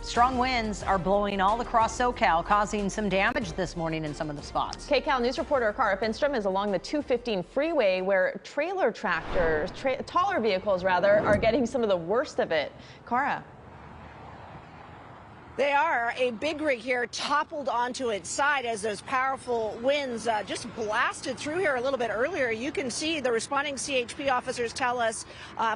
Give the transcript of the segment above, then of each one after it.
Strong winds are blowing all across SoCal, causing some damage this morning in some of the spots. KCAL news reporter Kara Finnstrom is along the 215 freeway where trailer tractors, taller vehicles rather, are getting some of the worst of it. Kara. They are. A big rig here toppled onto its side as those powerful winds just blasted through here a little bit earlier. You can see the responding CHP officers tell us,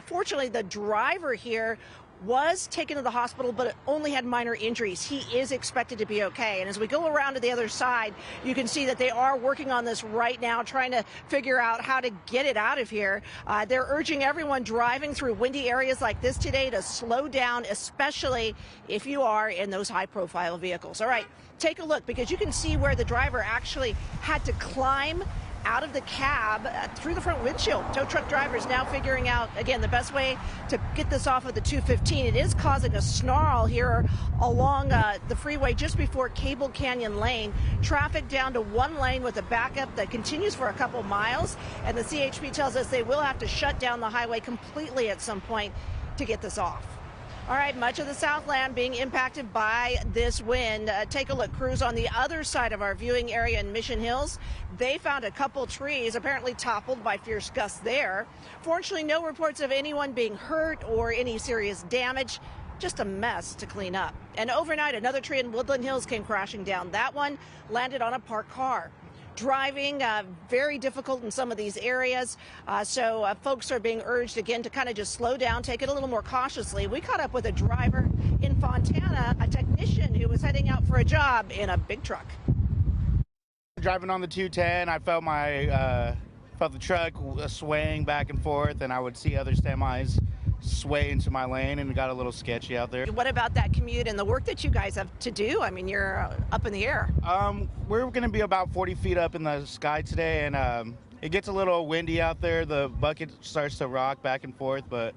fortunately, the driver here was taken to the hospital, but only had minor injuries. He is expected to be okay. And as we go around to the other side, you can see that they are working on this right now, trying to figure out how to get it out of here. They're urging everyone driving through windy areas like this today to slow down, especially if you are in those high-profile vehicles. All right, take a look, because you can see where the driver actually had to climb out of the cab through the front windshield. Tow truck drivers now figuring out, again, the best way to get this off of the 215. It is causing a snarl here along the freeway just before Cable Canyon Lane. Traffic down to one lane with a backup that continues for a couple miles. And the CHP tells us they will have to shut down the highway completely at some point to get this off. All right, much of the Southland being impacted by this wind. Take a look. Crews on the other side of our viewing area in Mission Hills, they found a couple trees apparently toppled by fierce gusts there. Fortunately, no reports of anyone being hurt or any serious damage. Just a mess to clean up. And overnight, another tree in Woodland Hills came crashing down. That one landed on a parked car. Driving very difficult in some of these areas, so folks are being urged again to kind of just slow down, take it a little more cautiously. We caught up with a driver in Fontana, a technician who was heading out for a job in a big truck. Driving on the 210, I felt the truck swaying back and forth, and I would see other semis sway into my lane, and it got a little sketchy out there. What about that commute and the work that you guys have to do? I mean, you're up in the air. We're going to be about 40 feet up in the sky today, and it gets a little windy out there. The bucket starts to rock back and forth, but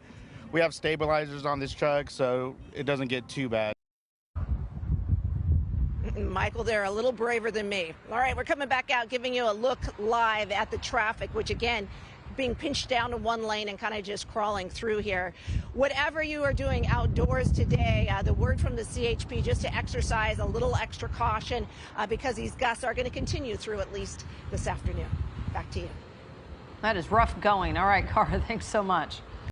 we have stabilizers on this truck, so it doesn't get too bad. Michael, they're a little braver than me. All right, we're coming back out, giving you a look live at the traffic, which again, being pinched down to one lane and kind of just crawling through here. Whatever you are doing outdoors today, the word from the CHP just to exercise a little extra caution because these gusts are going to continue through at least this afternoon. Back to you. That is rough going. All right, Kara, thanks so much.